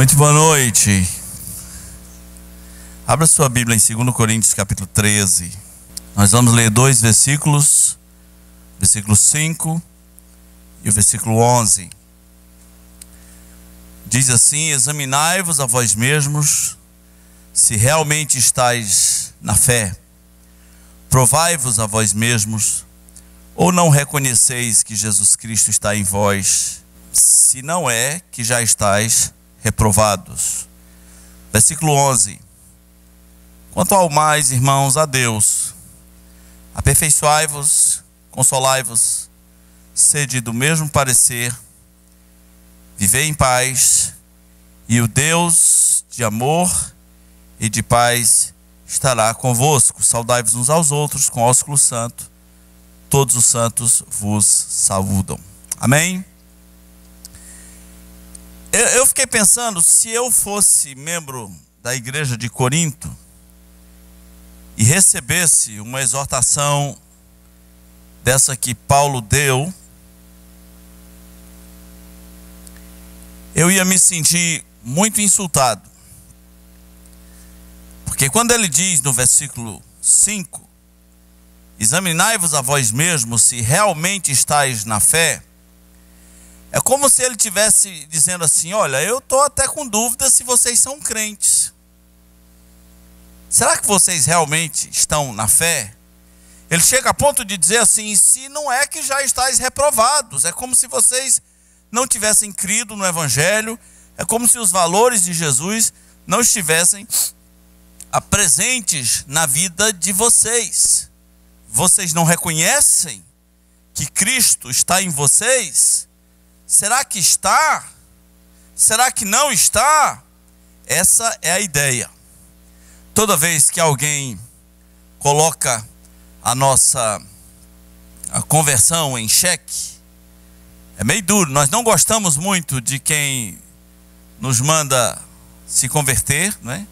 Muito boa noite. Abra sua Bíblia em 2 Coríntios capítulo 13. Nós vamos ler dois versículos, versículo 5 e o versículo 11. Diz assim: examinai-vos a vós mesmos, se realmente estáis na fé. Provai-vos a vós mesmos, ou não reconheceis que Jesus Cristo está em vós, se não é que já estáis reprovados. Versículo 11. Quanto ao mais, irmãos, a Deus, aperfeiçoai-vos, consolai-vos, sede do mesmo parecer, vivei em paz, e o Deus de amor e de paz estará convosco. Saudai-vos uns aos outros com ósculo santo. Todos os santos vos saúdam. Amém? Eu fiquei pensando, se eu fosse membro da igreja de Corinto e recebesse uma exortação dessa que Paulo deu, eu ia me sentir muito insultado. Porque quando ele diz no versículo 5, examinai-vos a vós mesmos se realmente estáis na fé, é como se ele estivesse dizendo assim: olha, eu estou até com dúvida se vocês são crentes. Será que vocês realmente estão na fé? Ele chega a ponto de dizer assim: se não é que já estáis reprovados. É como se vocês não tivessem crido no Evangelho. É como se os valores de Jesus não estivessem presentes na vida de vocês. Vocês não reconhecem que Cristo está em vocês? Será que está? Será que não está? Essa é a ideia. Toda vez que alguém coloca a nossa conversão em xeque, é meio duro. Nós não gostamos muito de quem nos manda se converter, né?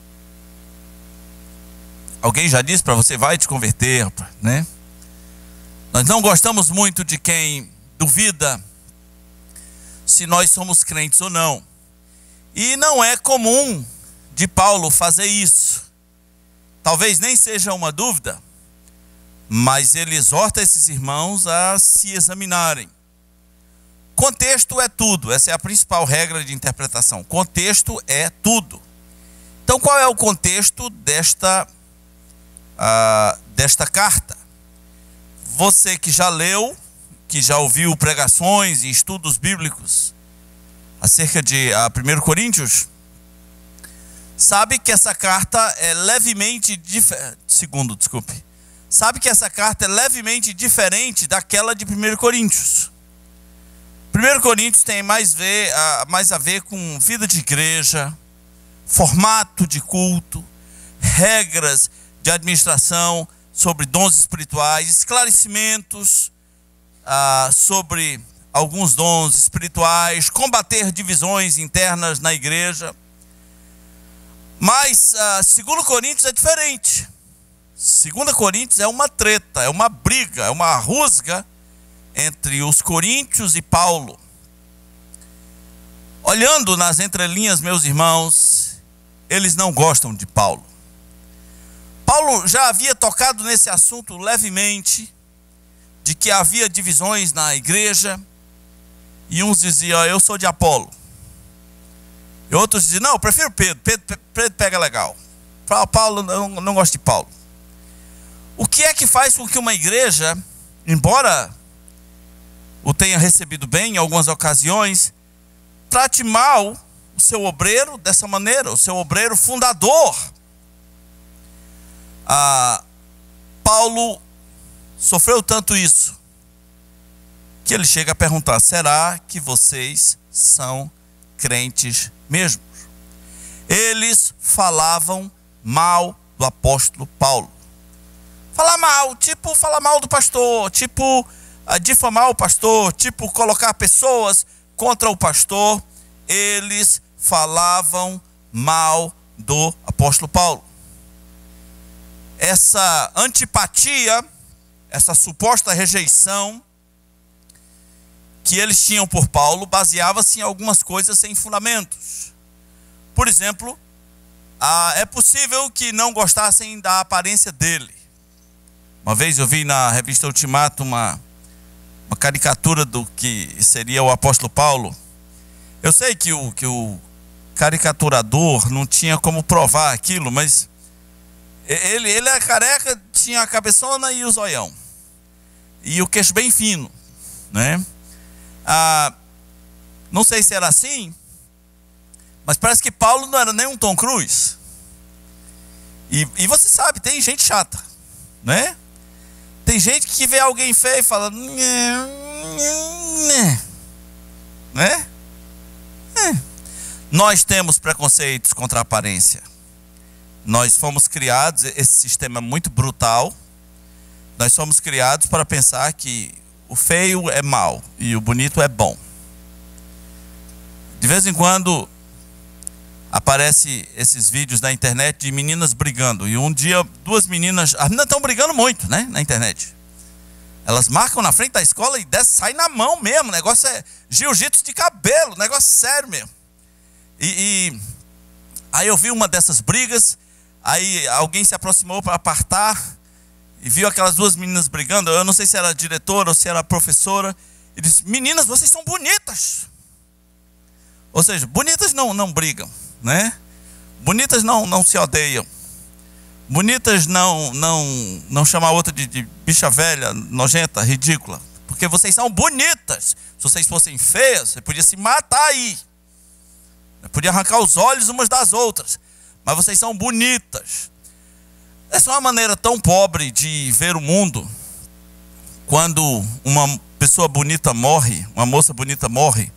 Alguém já disse para você: vai te converter, né? Nós não gostamos muito de quem duvida se nós somos crentes ou não. E não é comum de Paulo fazer isso. Talvez nem seja uma dúvida, mas ele exorta esses irmãos a se examinarem. Contexto é tudo. Essa é a principal regra de interpretação. Contexto é tudo. Então, qual é o contexto desta carta? Você que já leu, que já ouviu pregações e estudos bíblicos acerca de 1 Coríntios, sabe que essa carta é levemente sabe que essa carta é levemente diferente daquela de 1 Coríntios. 1 Coríntios tem mais a ver com vida de igreja, formato de culto, regras de administração sobre dons espirituais, esclarecimentos sobre alguns dons espirituais, combater divisões internas na igreja. Mas 2 Coríntios é diferente. 2 Coríntios é uma treta, é uma briga, é uma rusga entre os coríntios e Paulo. Olhando nas entrelinhas, meus irmãos, eles não gostam de Paulo. Paulo já havia tocado nesse assunto levemente, de que havia divisões na igreja, e uns diziam: eu sou de Apolo, e outros diziam: não, eu prefiro Pedro. Pedro pega legal. Paulo, eu não gosto de Paulo. O que é que faz com que uma igreja, embora o tenha recebido bem em algumas ocasiões, trate mal o seu obreiro dessa maneira, o seu obreiro fundador? Paulo sofreu tanto isso, que ele chega a perguntar: será que vocês são crentes mesmo? Eles falavam mal do apóstolo Paulo. Falar mal, tipo falar mal do pastor, tipo difamar o pastor, tipo colocar pessoas contra o pastor. Eles falavam mal do apóstolo Paulo. Essa antipatia, essa suposta rejeição que eles tinham por Paulo, baseava-se em algumas coisas sem fundamentos. Por exemplo, é possível que não gostassem da aparência dele. Uma vez eu vi na revista Ultimato uma caricatura do que seria o apóstolo Paulo. Eu sei que o caricaturador não tinha como provar aquilo, mas ele era careca, tinha a cabeçona e o zoião. E o queixo bem fino, né? Não sei se era assim, mas parece que Paulo não era nem um Tom Cruise. E você sabe, tem gente chata, né? Tem gente que vê alguém feio e fala, né? Nós temos preconceitos contra a aparência. Nós fomos criados, esse sistema é muito brutal. Nós somos criados para pensar que o feio é mal e o bonito é bom. De vez em quando aparecem esses vídeos na internet de meninas brigando. E um dia, duas meninas, as meninas estão brigando muito, né, na internet. Elas marcam na frente da escola e sai na mão mesmo. O negócio é jiu-jitsu de cabelo, negócio sério mesmo. Aí eu vi uma dessas brigas, aí alguém se aproximou para apartar e viu aquelas duas meninas brigando. Eu não sei se era diretora ou se era professora. E disse, meninas, vocês são bonitas. Ou seja, bonitas não brigam, né? Bonitas não se odeiam. Bonitas não chamam a outra de bicha velha, nojenta, ridícula. Porque vocês são bonitas. Se vocês fossem feias, você podia se matar aí. Podia arrancar os olhos umas das outras. Mas vocês são bonitas. Essa é uma maneira tão pobre de ver o mundo. Quando uma pessoa bonita morre, uma moça bonita morre,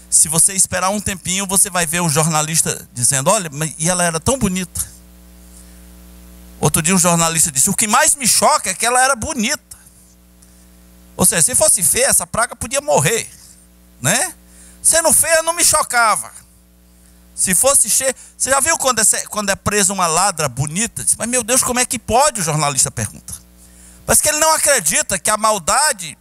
se você esperar um tempinho, você vai ver o jornalista dizendo, olha, e ela era tão bonita. Outro dia um jornalista disse, o que mais me choca é que ela era bonita. Ou seja, se fosse feia, essa praga podia morrer, né? Sendo feia não me chocava. Se fosse cheia... Você já viu quando é presa uma ladra bonita? Diz, mas meu Deus, como é que pode? O jornalista pergunta. Parece que ele não acredita que a maldade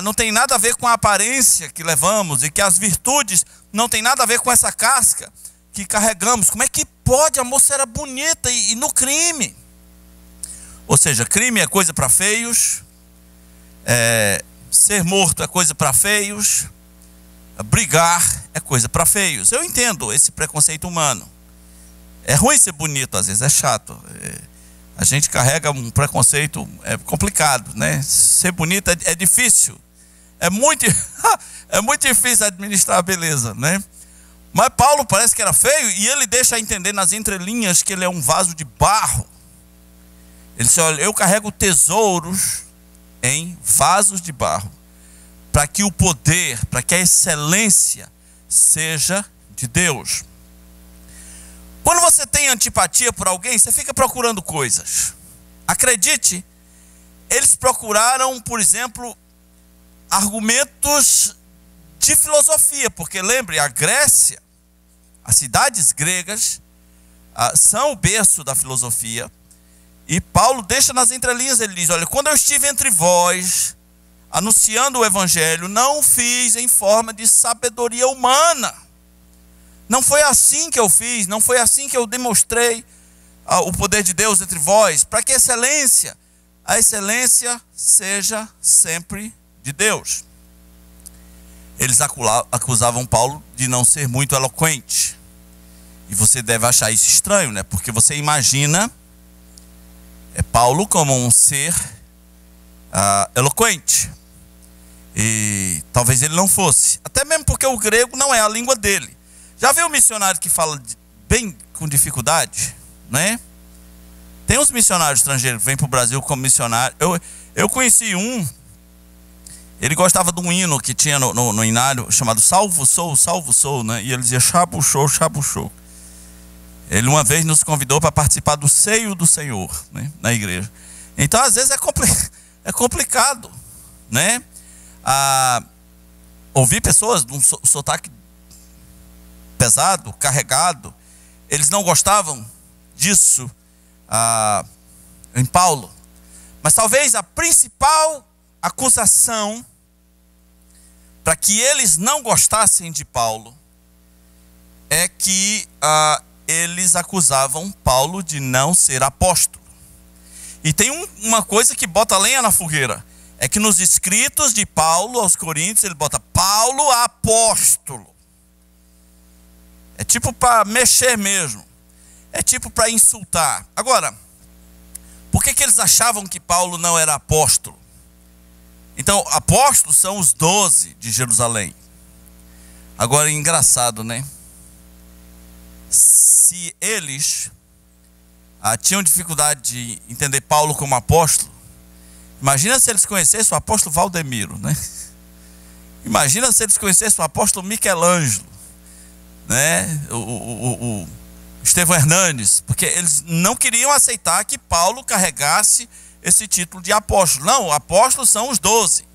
não tem nada a ver com a aparência que levamos e que as virtudes não tem nada a ver com essa casca que carregamos. Como é que pode? A moça era bonita e no crime. Ou seja, crime é coisa para feios, ser morto é coisa para feios, brigar é coisa para feios. Eu entendo esse preconceito humano. É ruim ser bonito, às vezes é chato. A gente carrega um preconceito, é complicado, né? Ser bonito é difícil. É muito difícil administrar a beleza, né? Mas Paulo parece que era feio e ele deixa entender nas entrelinhas que ele é um vaso de barro. Ele diz, olha, eu carrego tesouros em vasos de barro, para que o poder, para que a excelência seja de Deus. Quando você tem antipatia por alguém, você fica procurando coisas. Acredite, eles procuraram, por exemplo, argumentos de filosofia, porque lembre, a Grécia, as cidades gregas são o berço da filosofia. E Paulo deixa nas entrelinhas, ele diz, olha, quando eu estive entre vós, anunciando o evangelho, não fiz em forma de sabedoria humana. Não foi assim que eu fiz, não foi assim que eu demonstrei o poder de Deus entre vós, para que a excelência seja sempre de Deus. Eles acusavam Paulo de não ser muito eloquente. E você deve achar isso estranho, né? Porque você imagina Paulo como um ser eloquente. E talvez ele não fosse. Até mesmo porque o grego não é a língua dele. Já viu um missionário que fala bem com dificuldade, né? Tem uns missionários estrangeiros que vêm para o Brasil como missionário. Eu conheci um. Ele gostava de um hino que tinha no inário chamado Salvo Sou, né? E ele dizia Shabushou, Shabushou. Ele uma vez nos convidou para participar do seio do Senhor, né? Na igreja. Então às vezes é complicado, né? Ouvir pessoas de um sotaque pesado, carregado. Eles não gostavam disso em Paulo. Mas talvez a principal acusação para que eles não gostassem de Paulo é que eles acusavam Paulo de não ser apóstolo. E tem uma coisa que bota lenha na fogueira. É que nos escritos de Paulo aos Coríntios, ele bota Paulo apóstolo. É tipo para mexer mesmo. É tipo para insultar. Agora, por que eles achavam que Paulo não era apóstolo? Então, apóstolos são os 12 de Jerusalém. Agora, é engraçado, né? Se eles tinham dificuldade de entender Paulo como apóstolo, imagina se eles conhecessem o apóstolo Valdemiro, né? Imagina se eles conhecessem o apóstolo Michelangelo, né? O Estevão Hernandes, porque eles não queriam aceitar que Paulo carregasse esse título de apóstolo. Não, apóstolos são os 12.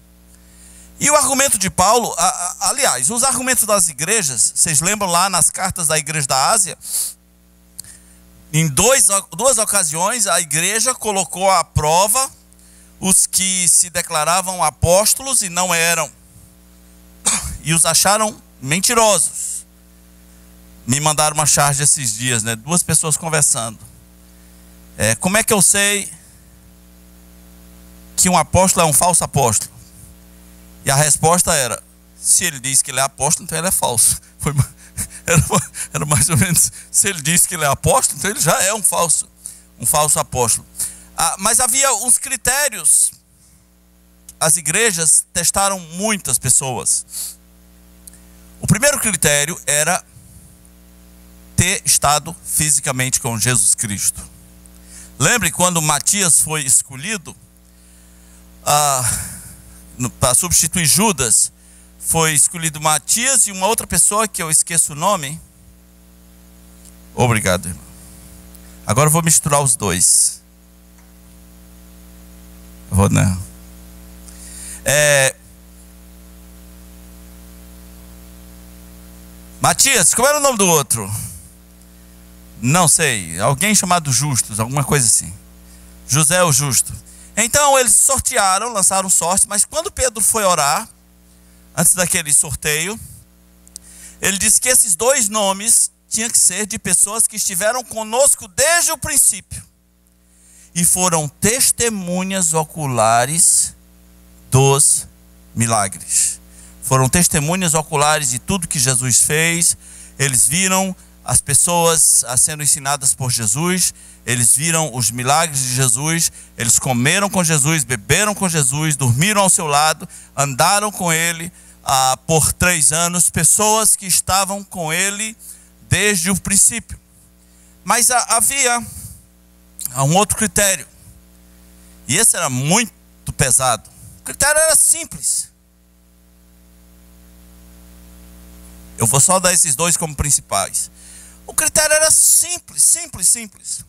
E o argumento de Paulo, aliás, os argumentos das igrejas, vocês lembram lá nas cartas da igreja da Ásia? Em duas ocasiões a igreja colocou à prova os que se declaravam apóstolos e não eram, e os acharam mentirosos. Me mandaram uma charge esses dias, né? 2 pessoas conversando. Como é que eu sei que um apóstolo é um falso apóstolo? E a resposta era: se ele diz que ele é apóstolo, então ele é falso. Era mais ou menos: se ele diz que ele é apóstolo, então ele já é um falso apóstolo. Mas havia uns critérios. As igrejas testaram muitas pessoas. O primeiro critério era ter estado fisicamente com Jesus Cristo. Lembre quando Matias foi escolhido para substituir Judas? Foi escolhido Matias e uma outra pessoa que eu esqueço o nome. Obrigado, irmão. Agora eu vou misturar os dois. Matias, como era o nome do outro? Não sei, alguém chamado Justus, alguma coisa assim. José o Justo. Então eles sortearam, lançaram sorte, mas quando Pedro foi orar, antes daquele sorteio, ele disse que esses 2 nomes tinham que ser de pessoas que estiveram conosco desde o princípio e foram testemunhas oculares dos milagres. Foram testemunhas oculares de tudo que Jesus fez. Eles viram as pessoas sendo ensinadas por Jesus, eles viram os milagres de Jesus, eles comeram com Jesus, beberam com Jesus, dormiram ao seu lado, andaram com ele por 3 anos, pessoas que estavam com ele desde o princípio. Mas havia um outro critério, e esse era muito pesado. O critério era simples. Eu vou só dar esses 2 como principais. O critério era simples.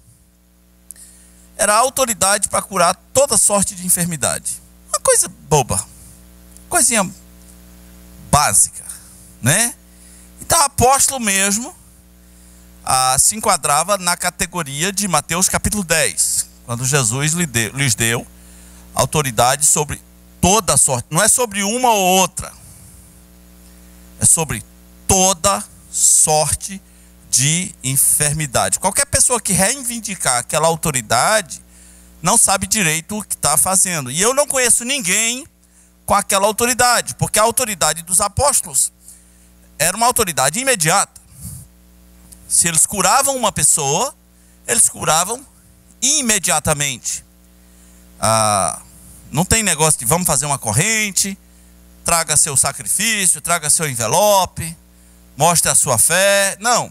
Era a autoridade para curar toda sorte de enfermidade. Uma coisa boba, coisinha básica, né? Então, apóstolo mesmo se enquadrava na categoria de Mateus capítulo 10, quando Jesus lhes deu autoridade sobre toda a sorte. Não é sobre uma ou outra, é sobre toda sorte de enfermidade. Qualquer pessoa que reivindicar aquela autoridade não sabe direito o que está fazendo. E eu não conheço ninguém com aquela autoridade, porque a autoridade dos apóstolos era uma autoridade imediata. Se eles curavam uma pessoa, eles curavam imediatamente. Não tem negócio de vamos fazer uma corrente, traga seu sacrifício, traga seu envelope, mostre a sua fé. Não.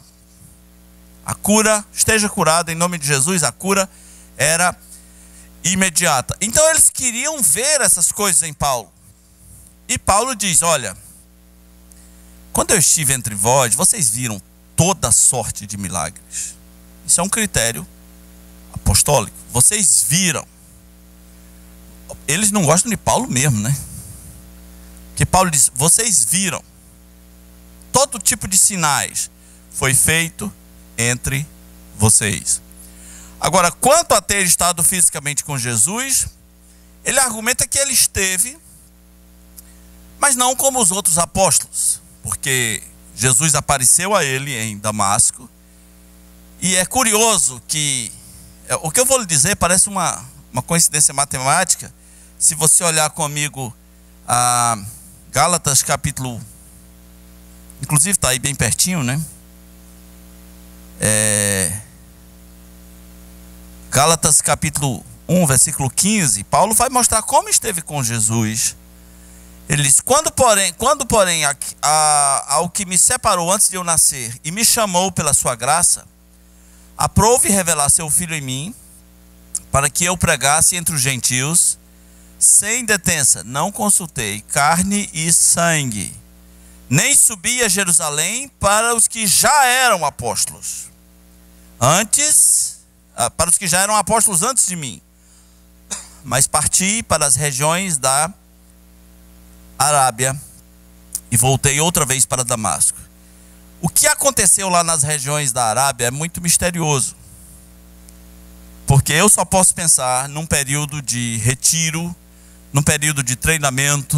A cura, esteja curado em nome de Jesus, a cura era imediata. Então eles queriam ver essas coisas em Paulo. E Paulo diz: olha, quando eu estive entre vós, vocês viram toda sorte de milagres. Isso é um critério apostólico. Vocês viram. Eles não gostam de Paulo mesmo, né? Porque Paulo diz: vocês viram. Todo tipo de sinais foi feito entre vocês. Agora, quanto a ter estado fisicamente com Jesus, ele argumenta que ele esteve, mas não como os outros apóstolos, porque Jesus apareceu a ele em Damasco. E é curioso que o que eu vou lhe dizer parece uma coincidência matemática. Se você olhar comigo a Gálatas capítulo, inclusive está aí bem pertinho, né? Gálatas capítulo 1, versículo 15, Paulo vai mostrar como esteve com Jesus. Ele diz: quando porém ao que me separou antes de eu nascer e me chamou pela sua graça, aprove revelar seu Filho em mim, para que eu pregasse entre os gentios, sem detença. Não consultei carne e sangue, nem subi a Jerusalém para os que já eram apóstolos antes de mim, mas parti para as regiões da Arábia e voltei outra vez para Damasco. O que aconteceu lá nas regiões da Arábia é muito misterioso, porque eu só posso pensar num período de retiro, num período de treinamento,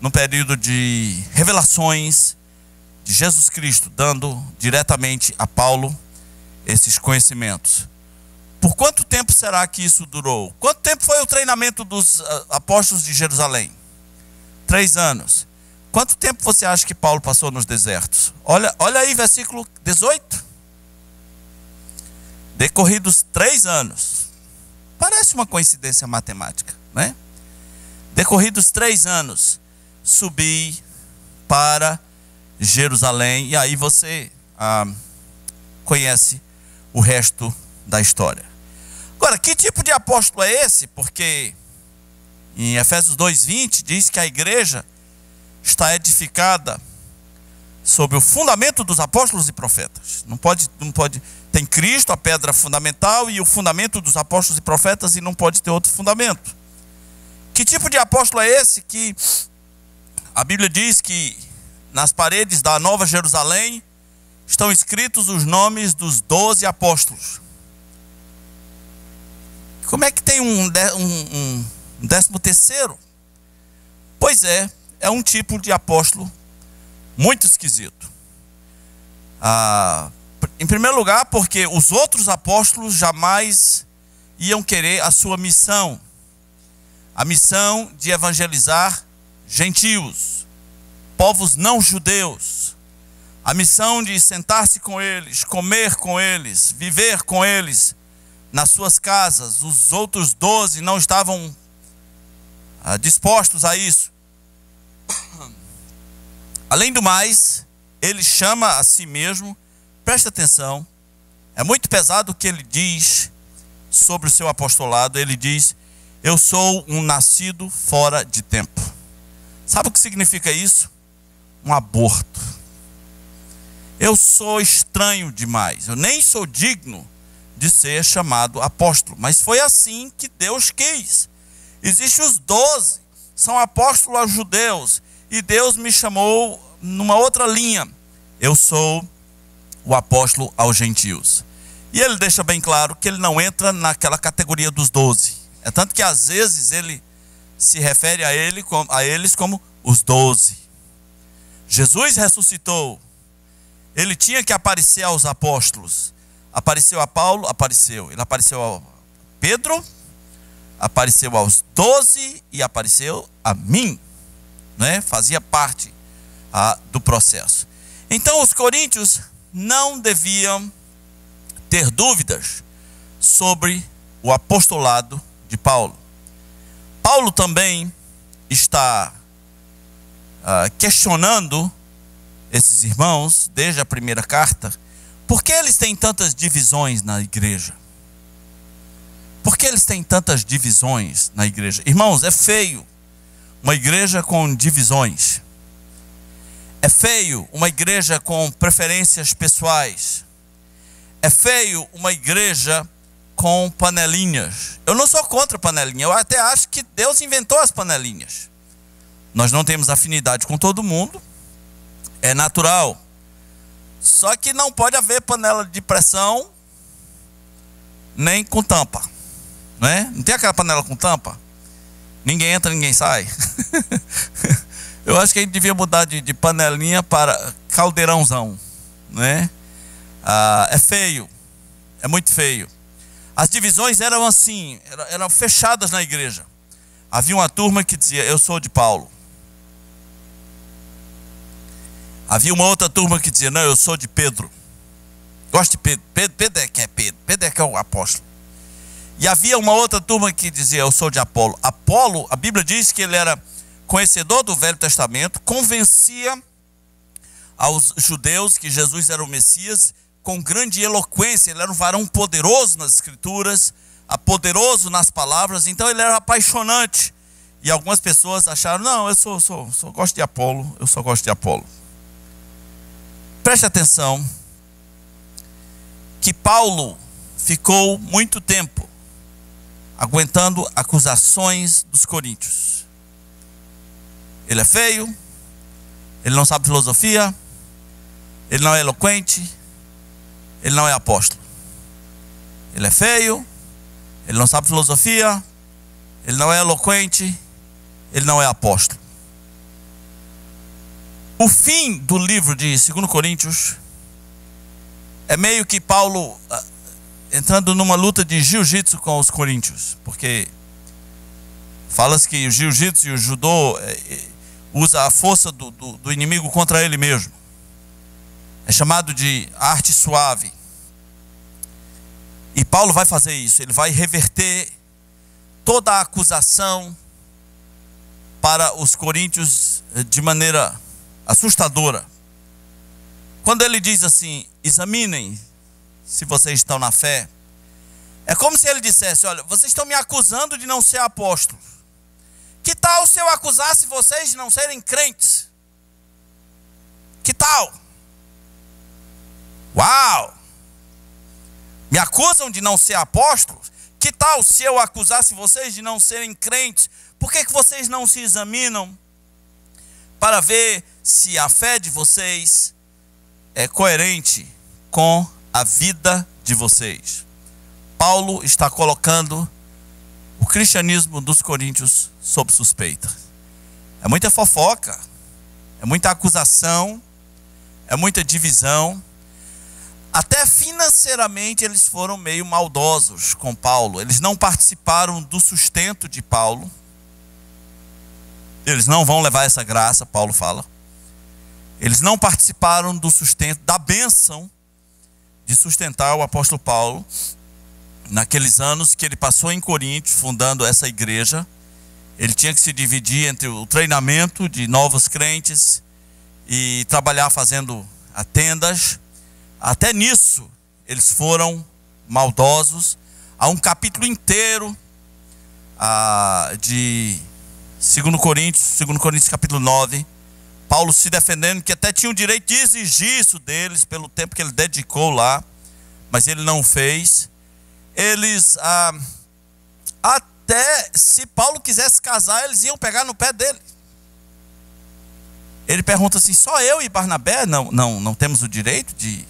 num período de revelações de Jesus Cristo, dando diretamente a Paulo esses conhecimentos. Por quanto tempo será que isso durou? Quanto tempo foi o treinamento dos apóstolos de Jerusalém? 3 anos. Quanto tempo você acha que Paulo passou nos desertos? Olha aí, versículo 18. Decorridos 3 anos. Parece uma coincidência matemática, né? Decorridos 3 anos, subi para Jerusalém. E aí você conhece o resto da história. Agora, que tipo de apóstolo é esse? Porque em Efésios 2:20 diz que a igreja está edificada sobre o fundamento dos apóstolos e profetas. Não pode, tem Cristo, a pedra fundamental, e o fundamento dos apóstolos e profetas, e não pode ter outro fundamento. Que tipo de apóstolo é esse que a Bíblia diz que nas paredes da Nova Jerusalém estão escritos os nomes dos 12 apóstolos? Como é que tem um 13º? Pois é um tipo de apóstolo muito esquisito. Em primeiro lugar, porque os outros apóstolos jamais iam querer a sua missão, a missão de evangelizar gentios, povos não judeus, a missão de sentar-se com eles, comer com eles, viver com eles nas suas casas. Os outros 12 não estavam dispostos a isso. Além do mais, ele chama a si mesmo, presta atenção, é muito pesado o que ele diz sobre o seu apostolado. Ele diz: eu sou um nascido fora de tempo. Sabe o que significa isso? Um aborto. Eu sou estranho demais, eu nem sou digno de ser chamado apóstolo, mas foi assim que Deus quis. Existem os 12, são apóstolos aos judeus, e Deus me chamou numa outra linha. Eu sou o apóstolo aos gentios. E ele deixa bem claro que ele não entra naquela categoria dos 12. É tanto que às vezes ele se refere a eles como os 12. Jesus ressuscitou. Ele tinha que aparecer aos apóstolos. Apareceu a Paulo? Apareceu. Ele apareceu a Pedro, apareceu aos 12 e apareceu a mim, né? Fazia parte do processo. Então os coríntios não deviam ter dúvidas sobre o apostolado de Paulo. Paulo também está questionando esses irmãos desde a primeira carta. Por que eles têm tantas divisões na igreja? Por que eles têm tantas divisões na igreja? Irmãos, é feio uma igreja com divisões. É feio uma igreja com preferências pessoais. É feio uma igreja com panelinhas. Eu não sou contra panelinha, eu até acho que Deus inventou as panelinhas. Nós não temos afinidade com todo mundo, é natural. Só que não pode haver panela de pressão nem com tampa, né? Não tem aquela panela com tampa? Ninguém entra, ninguém sai. Eu acho que a gente devia mudar de panelinha para caldeirãozão, né? É feio, é muito feio. As divisões eram assim, eram fechadas na igreja. Havia uma turma que dizia, eu sou de Paulo. Havia uma outra turma que dizia, não, eu sou de Pedro. Gosto de Pedro. Pedro é quem é Pedro? Pedro é que é o apóstolo. E havia uma outra turma que dizia, eu sou de Apolo. Apolo, a Bíblia diz que ele era conhecedor do Velho Testamento, convencia aos judeus que Jesus era o Messias, com grande eloquência. Ele era um varão poderoso nas escrituras, poderoso nas palavras, então ele era apaixonante. E algumas pessoas acharam, não, eu só gosto de Apolo, eu só gosto de Apolo. Preste atenção, que Paulo ficou muito tempo aguentando acusações dos coríntios. Ele é feio, ele não sabe filosofia, ele não é eloquente, ele não é apóstolo. Ele é feio, ele não sabe filosofia, ele não é eloquente, ele não é apóstolo. O fim do livro de 2 Coríntios é meio que Paulo entrando numa luta de jiu-jitsu com os coríntios, porque fala-se que o jiu-jitsu e o judô usa a força do inimigo contra ele mesmo. É chamado de arte suave. E Paulo vai fazer isso, ele vai reverter toda a acusação para os coríntios de maneira assustadora. Quando ele diz assim, examinem se vocês estão na fé, é como se ele dissesse, olha, vocês estão me acusando de não ser apóstolo. Que tal se eu acusasse vocês de não serem crentes? Que tal? Uau! Me acusam de não ser apóstolos? Que tal se eu acusasse vocês de não serem crentes? Por que vocês não se examinam para ver se a fé de vocês é coerente com a vida de vocês? Paulo está colocando o cristianismo dos coríntios sob suspeita. É muita fofoca, é muita acusação, é muita divisão. Até financeiramente eles foram meio maldosos com Paulo. Eles não participaram do sustento de Paulo. Eles não vão levar essa graça, Paulo fala. Eles não participaram do sustento, da bênção de sustentar o apóstolo Paulo naqueles anos que ele passou em Corinto, fundando essa igreja. Ele tinha que se dividir entre o treinamento de novos crentes e trabalhar fazendo tendas. Até nisso eles foram maldosos. Há um capítulo inteiro de 2 Coríntios capítulo 9, Paulo se defendendo que até tinha o direito de exigir isso deles pelo tempo que ele dedicou lá, mas ele não fez. Eles até se Paulo quisesse casar, eles iam pegar no pé dele. Ele pergunta assim, só eu e Barnabé não temos o direito de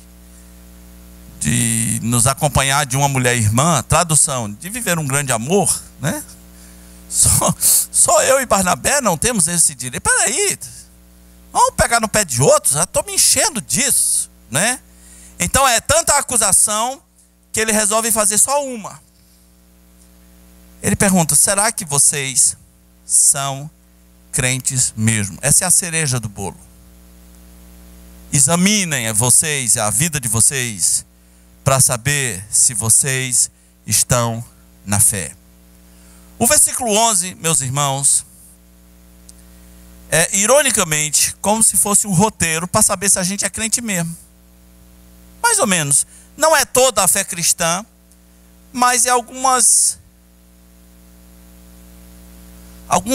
nos acompanhar de uma mulher irmã? Tradução, de viver um grande amor, né? Só eu e Barnabé não temos esse direito. Peraí, vamos pegar no pé de outros? Já estou me enchendo disso, né? Então é tanta acusação que ele resolve fazer só uma. Ele pergunta, será que vocês são crentes mesmo? Essa é a cereja do bolo. Examinem vocês, a vida de vocês, para saber se vocês estão na fé. O versículo 11, meus irmãos, é ironicamente como se fosse um roteiro para saber se a gente é crente mesmo. Mais ou menos. Não é toda a fé cristã, mas é alguns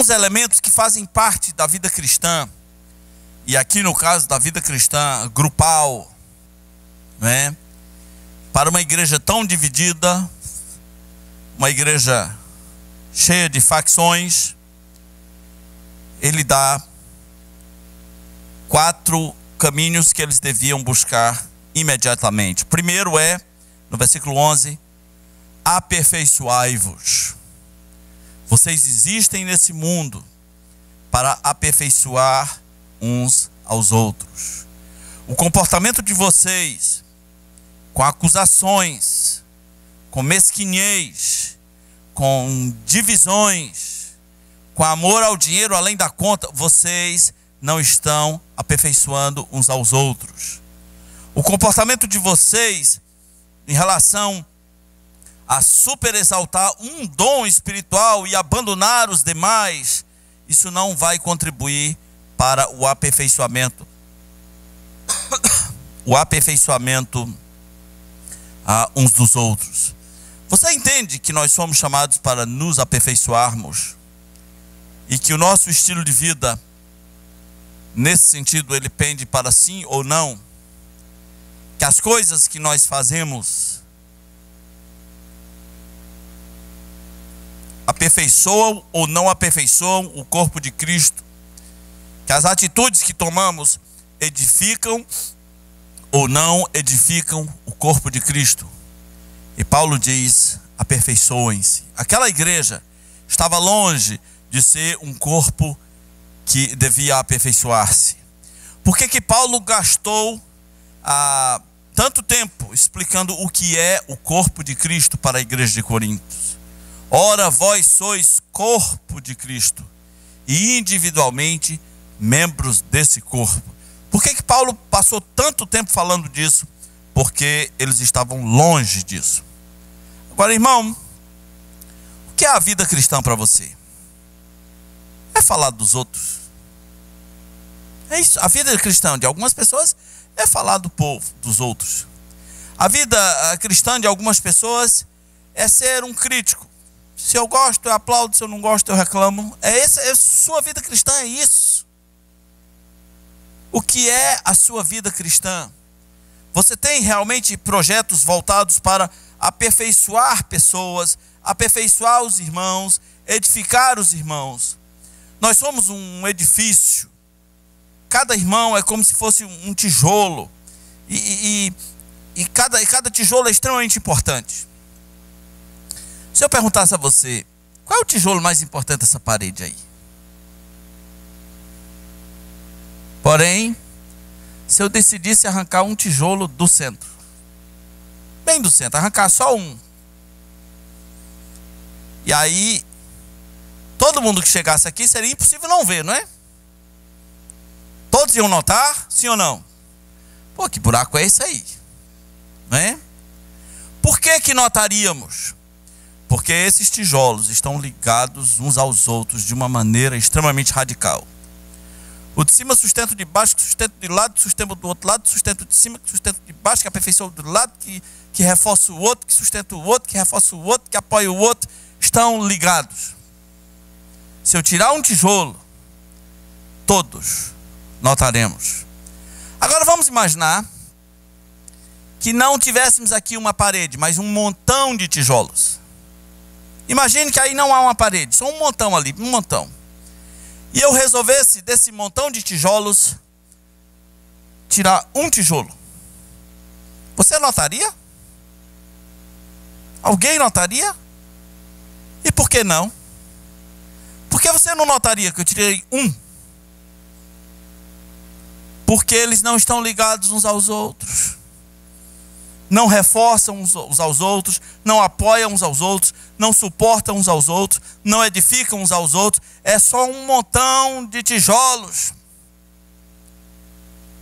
elementos que fazem parte da vida cristã. E aqui no caso da vida cristã grupal, né? Para uma igreja tão dividida, uma igreja cheia de facções, ele dá 4 caminhos que eles deviam buscar imediatamente. O primeiro é, no versículo 11, aperfeiçoai-vos. Vocês existem nesse mundo para aperfeiçoar uns aos outros. o comportamento de vocês com acusações, com mesquinhez, com divisões, com amor ao dinheiro além da conta, vocês não estão aperfeiçoando uns aos outros. O comportamento de vocês em relação a superexaltar um dom espiritual e abandonar os demais, isso não vai contribuir para o aperfeiçoamento. O aperfeiçoamento uns dos outros. Você entende que nós somos chamados para nos aperfeiçoarmos e que o nosso estilo de vida, nesse sentido, ele pende para sim ou não? Que as coisas que nós fazemos aperfeiçoam ou não aperfeiçoam o corpo de Cristo? Que as atitudes que tomamos edificam ou não edificam o corpo de Cristo? E Paulo diz: aperfeiçoem-se. Aquela igreja estava longe de ser um corpo que devia aperfeiçoar-se. Por que Paulo gastou tanto tempo explicando o que é o corpo de Cristo para a igreja de Corinto? Ora, vós sois corpo de Cristo e individualmente membros desse corpo. Por que Paulo passou tanto tempo falando disso? Porque eles estavam longe disso. Agora, irmão, o que é a vida cristã para você? É falar dos outros. É isso. A vida cristã de algumas pessoas é falar do povo, dos outros. A vida cristã de algumas pessoas é ser um crítico. Se eu gosto, eu aplaudo. Se eu não gosto, eu reclamo. Sua vida cristã é isso. O que é a sua vida cristã? Você tem realmente projetos voltados para aperfeiçoar pessoas, aperfeiçoar os irmãos, edificar os irmãos? Nós somos um edifício. Cada irmão é como se fosse um tijolo. E cada tijolo é extremamente importante. Se eu perguntasse a você, qual é o tijolo mais importante dessa parede aí? Porém, se eu decidisse arrancar um tijolo do centro, bem do centro, arrancar só um, e aí todo mundo que chegasse aqui seria impossível não ver, não é? Todos iam notar, sim ou não? Pô, que buraco é esse aí? Não é? Por que notaríamos? Porque esses tijolos estão ligados uns aos outros de uma maneira extremamente radical. O de cima sustenta o de baixo, que sustenta de lado, que sustenta do outro lado, sustenta o de cima, que sustenta de baixo, que aperfeiçoa do lado, que reforça o outro, que sustenta o outro, que reforça o outro, que apoia o outro. Estão ligados. Se eu tirar um tijolo, todos notaremos. Agora vamos imaginar que não tivéssemos aqui uma parede, mas um montão de tijolos. Imagine que aí não há uma parede, só um montão ali, um montão. E eu resolvesse desse montão de tijolos tirar um tijolo. Você notaria? Alguém notaria? E por que não? Por que você não notaria que eu tirei um? Porque eles não estão ligados uns aos outros. Não reforçam uns aos outros, não apoiam uns aos outros, não suportam uns aos outros, não edificam uns aos outros. É só um montão de tijolos.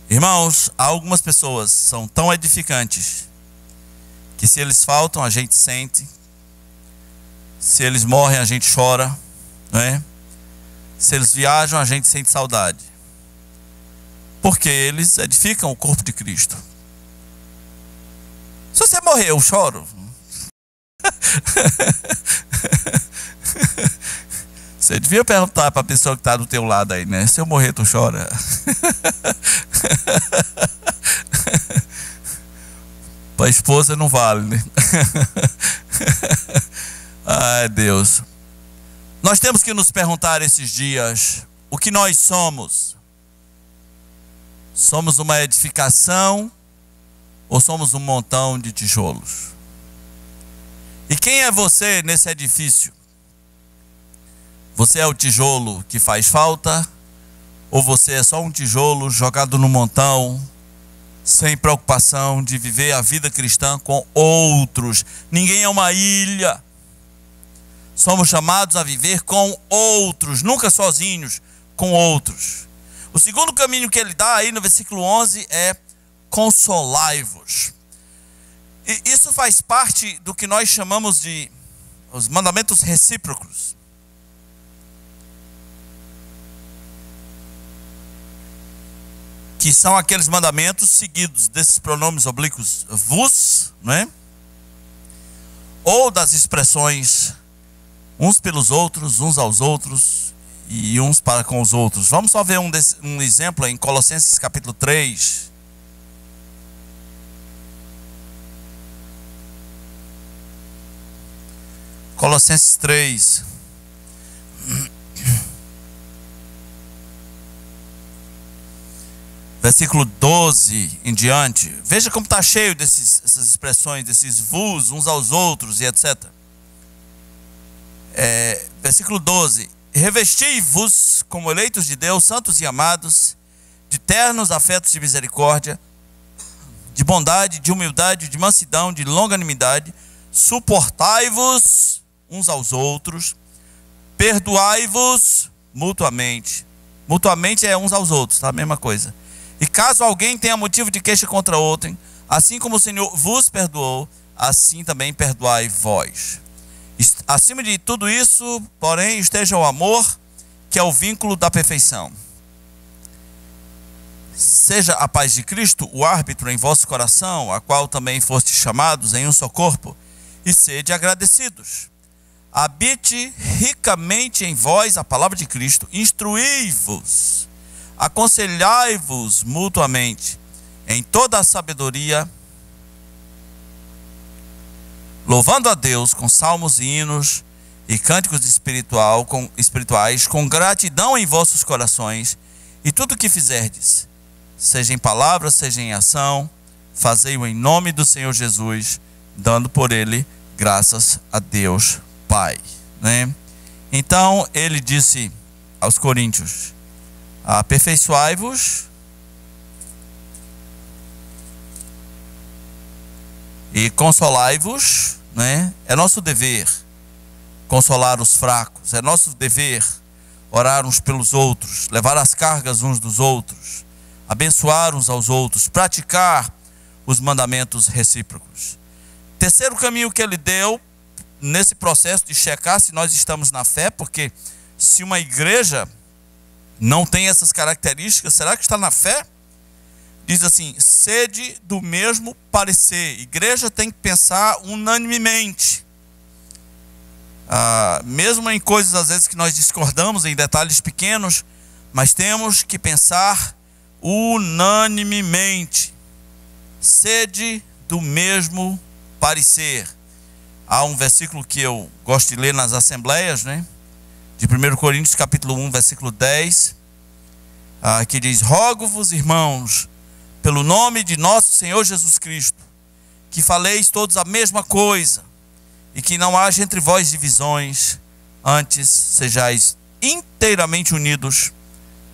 Irmãos, algumas pessoas são tão edificantes que se eles faltam a gente sente, se eles morrem a gente chora, não é? Se eles viajam a gente sente saudade, porque eles edificam o corpo de Cristo. Se você morrer, eu choro. Você devia perguntar para a pessoa que está do teu lado aí, né? Se eu morrer, tu chora? Para a esposa não vale, né? Ai, Deus. Nós temos que nos perguntar esses dias o que nós somos. Somos uma edificação ou somos um montão de tijolos? E quem é você nesse edifício? Você é o tijolo que faz falta? Ou você é só um tijolo jogado no montão sem preocupação de viver a vida cristã com outros. Ninguém é uma ilha. Somos chamados a viver com outros, nunca sozinhos, com outros. O segundo caminho que ele dá aí no versículo 11 é consolai-vos. E isso faz parte do que nós chamamos de os mandamentos recíprocos. Que são aqueles mandamentos seguidos desses pronomes oblíquos vos, não é? Ou das expressões uns pelos outros, uns aos outros e uns para com os outros. Vamos só ver um exemplo em Colossenses capítulo 3. Colossenses 3. Versículo 12 em diante. Veja como está cheio dessas expressões, desses vos, uns aos outros e etc. Versículo 12. Revesti-vos como eleitos de Deus, santos e amados, de ternos afetos de misericórdia, de bondade, de humildade, de mansidão, de longanimidade. Suportai-vos uns aos outros, perdoai-vos mutuamente. Mutuamente é uns aos outros, tá? A mesma coisa. E caso alguém tenha motivo de queixa contra outrem, assim como o Senhor vos perdoou, assim também perdoai vós. Acima de tudo isso, porém, esteja o amor, que é o vínculo da perfeição. Seja a paz de Cristo o árbitro em vosso coração, a qual também fostes chamados em um só corpo, e sede agradecidos. Habite ricamente em vós a palavra de Cristo, instruí-vos, aconselhai-vos mutuamente em toda a sabedoria, louvando a Deus com salmos e hinos e cânticos espirituais, com gratidão em vossos corações, e tudo o que fizerdes, seja em palavra, seja em ação, fazei-o em nome do Senhor Jesus, dando por ele graças a Deus Pai, né? Então ele disse aos coríntios: aperfeiçoai-vos e consolai-vos, né? É nosso dever consolar os fracos, é nosso dever orar uns pelos outros, levar as cargas uns dos outros, abençoar uns aos outros, praticar os mandamentos recíprocos. Terceiro caminho que ele deu nesse processo de checar se nós estamos na fé, porque se uma igreja não tem essas características, será que está na fé? Diz assim: sede do mesmo parecer. Igreja tem que pensar unanimemente. Mesmo em coisas às vezes que nós discordamos, em detalhes pequenos, mas temos que pensar unanimemente. Sede do mesmo parecer. Há um versículo que eu gosto de ler nas assembleias, né? De 1 Coríntios capítulo 1, versículo 10, que diz: rogo-vos, irmãos, pelo nome de nosso Senhor Jesus Cristo, que faleis todos a mesma coisa, e que não haja entre vós divisões, antes sejais inteiramente unidos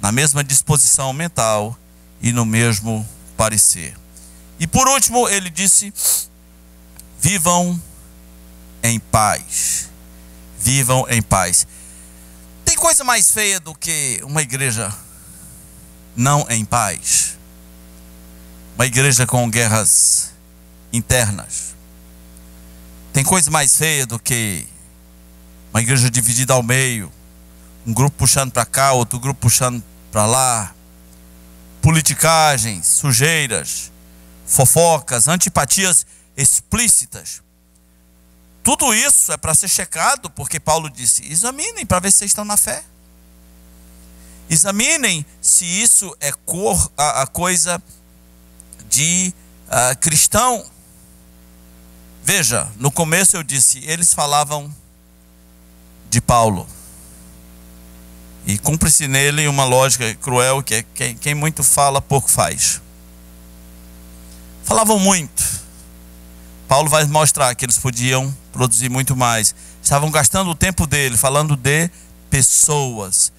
na mesma disposição mental e no mesmo parecer. E por último ele disse: vivam em paz. Vivam em paz. Tem coisa mais feia do que uma igreja não em paz? Uma igreja com guerras internas. Tem coisa mais feia do que uma igreja dividida ao meio, um grupo puxando para cá, outro grupo puxando para lá, politicagens, sujeiras, fofocas, antipatias explícitas. Tudo isso é para ser checado, porque Paulo disse: examinem para ver se vocês estão na fé. Examinem se isso é a coisa de cristão. Veja, no começo eu disse, eles falavam de Paulo. E cumpre-se nele uma lógica cruel, que é quem muito fala, pouco faz. Falavam muito. Paulo vai mostrar que eles podiam produzir muito mais. Estavam gastando o tempo dele falando de pessoas.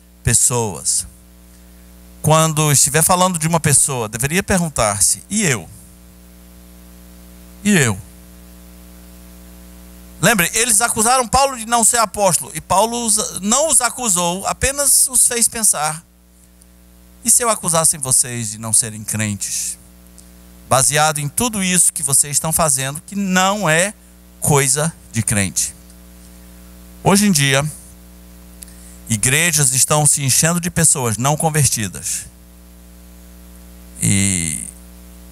quando estiver falando de uma pessoa, deveria perguntar-se: e eu? E eu? Lembre, eles acusaram Paulo de não ser apóstolo, e Paulo não os acusou, apenas os fez pensar: e se eu acusassem vocês de não serem crentes? Baseado em tudo isso que vocês estão fazendo, que não é coisa de crente. Hoje em dia, igrejas estão se enchendo de pessoas não convertidas. E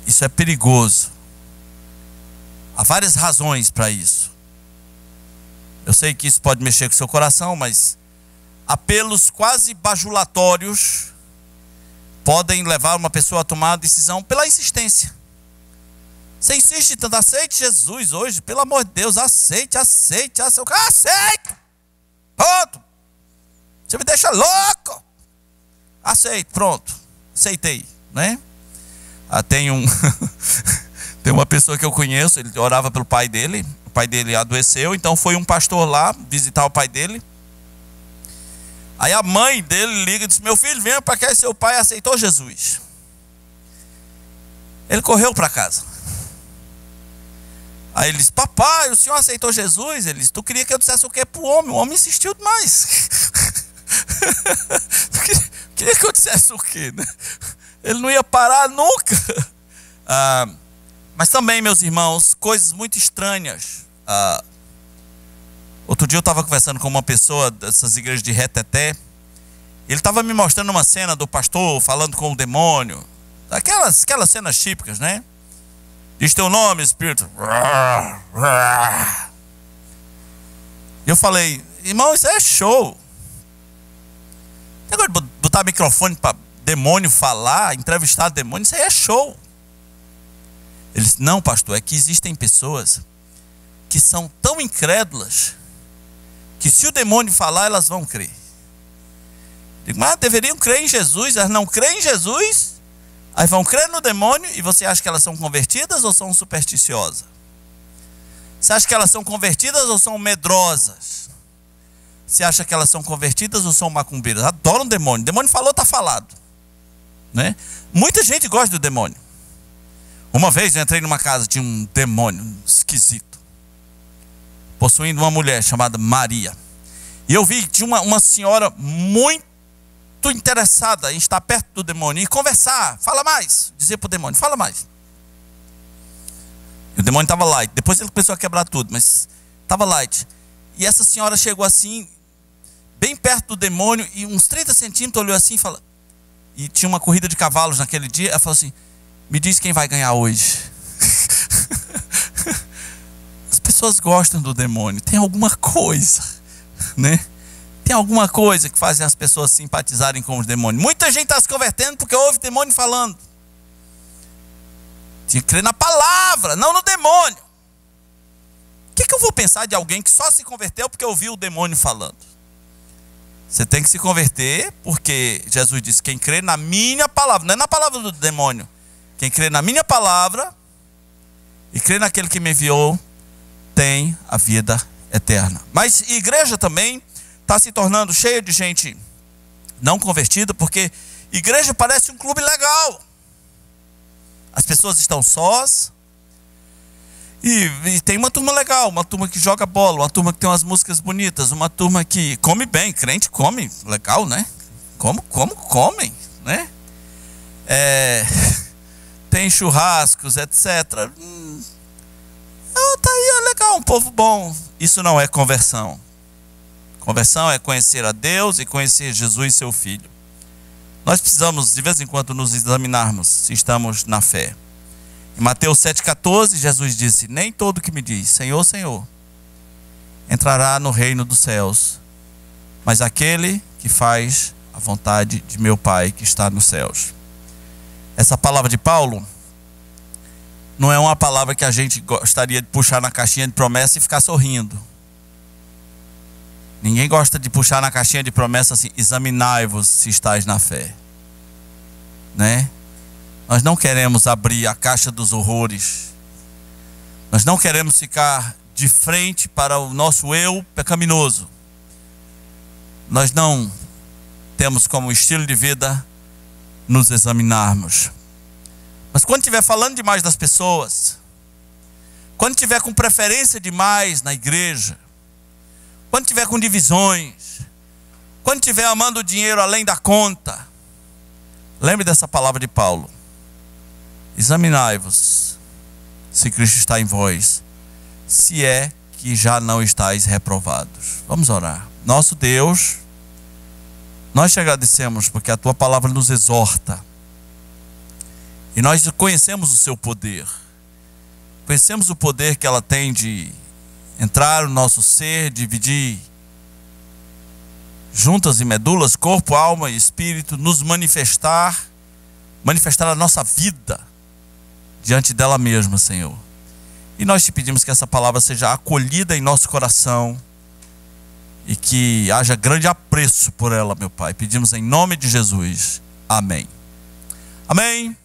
isso é perigoso. Há várias razões para isso. Eu sei que isso pode mexer com o seu coração, mas apelos quase bajulatórios podem levar uma pessoa a tomar a decisão pela insistência. Você insiste tanto: aceite Jesus hoje, pelo amor de Deus, aceite. Aceito! Pronto! Você me deixa louco! Aceito, pronto. Aceitei, né? Tem uma pessoa que eu conheço, ele orava pelo pai dele. O pai dele adoeceu, então foi um pastor lá visitar o pai dele. Aí a mãe dele liga e diz: meu filho, venha para cá, seu pai aceitou Jesus. Ele correu para casa. Aí ele disse: papai, o senhor aceitou Jesus? Ele disse: tu queria que eu dissesse o que para o homem? O homem insistiu demais. Queria que eu dissesse o quê, né? Ele não ia parar nunca. Mas também, meus irmãos, coisas muito estranhas. Outro dia eu estava conversando com uma pessoa dessas igrejas de Reteté. Ele estava me mostrando uma cena do pastor falando com o demônio. Aquelas cenas típicas, né? Diz teu nome, espírito. E eu falei: irmão, isso é show. Negócio de botar microfone para demônio falar, entrevistar demônio, isso aí é show. Ele disse: não, pastor, é que existem pessoas que são tão incrédulas que se o demônio falar, elas vão crer. Digo: mas deveriam crer em Jesus. Elas não creem em Jesus, aí vão crer no demônio. E você acha que elas são convertidas ou são supersticiosas? Você acha que elas são convertidas ou são medrosas? Você acha que elas são convertidas ou são macumbeiras? Adoram o demônio. O demônio falou, está falado, né? Muita gente gosta do demônio. Uma vez eu entrei numa casa, tinha um demônio esquisito, possuindo uma mulher chamada Maria. E eu vi que tinha uma senhora muito interessada em estar perto do demônio e conversar. Fala mais. Dizer para o demônio: fala mais. E o demônio estava light. Depois ele começou a quebrar tudo, mas estava light. E essa senhora chegou assim, bem perto do demônio, e uns 30 centímetros, olhou assim e falou... E tinha uma corrida de cavalos naquele dia. Ela falou assim: me diz quem vai ganhar hoje. As pessoas gostam do demônio. Tem alguma coisa, né? Tem alguma coisa que faz as pessoas simpatizarem com os demônios. Muita gente está se convertendo porque ouve demônio falando. Tinha que crer na palavra, não no demônio. O que eu vou pensar de alguém que só se converteu porque ouviu o demônio falando? Você tem que se converter porque Jesus disse: quem crê na minha palavra, não é na palavra do demônio. Quem crê na minha palavra e crê naquele que me enviou, tem a vida eterna. Mas igreja também está se tornando cheia de gente não convertida, porque igreja parece um clube legal. As pessoas estão sós e tem uma turma legal, uma turma que joga bola, uma turma que tem umas músicas bonitas, uma turma que come bem. Crente come, legal, né? Comem, né? Tem churrascos, etc. Tá aí, é legal, um povo bom. Isso não é conversão. Conversão é conhecer a Deus e conhecer Jesus, seu Filho. Nós precisamos, de vez em quando, nos examinarmos se estamos na fé. Em Mateus 7,14, Jesus disse: nem todo que me diz Senhor, Senhor entrará no reino dos céus, mas aquele que faz a vontade de meu Pai que está nos céus. Essa palavra de Paulo não é uma palavra que a gente gostaria de puxar na caixinha de promessa e ficar sorrindo. Ninguém gosta de puxar na caixinha de promessa assim: examinai-vos se estáis na fé, né? Nós não queremos abrir a caixa dos horrores. Nós não queremos ficar de frente para o nosso eu pecaminoso. Nós não temos como estilo de vida nos examinarmos. Mas quando estiver falando demais das pessoas, quando estiver com preferência demais na igreja, quando estiver com divisões, quando estiver amando o dinheiro além da conta, lembre dessa palavra de Paulo: examinai-vos se Cristo está em vós, se é que já não estáis reprovados. Vamos orar. Nosso Deus, nós te agradecemos porque a tua palavra nos exorta, e nós conhecemos o seu poder, conhecemos o poder que ela tem de entrar no nosso ser, dividir juntas e medulas, corpo, alma e espírito, nos manifestar a nossa vida diante dela mesma, Senhor. E nós te pedimos que essa palavra seja acolhida em nosso coração e que haja grande apreço por ela, meu Pai. Pedimos em nome de Jesus. Amém. Amém.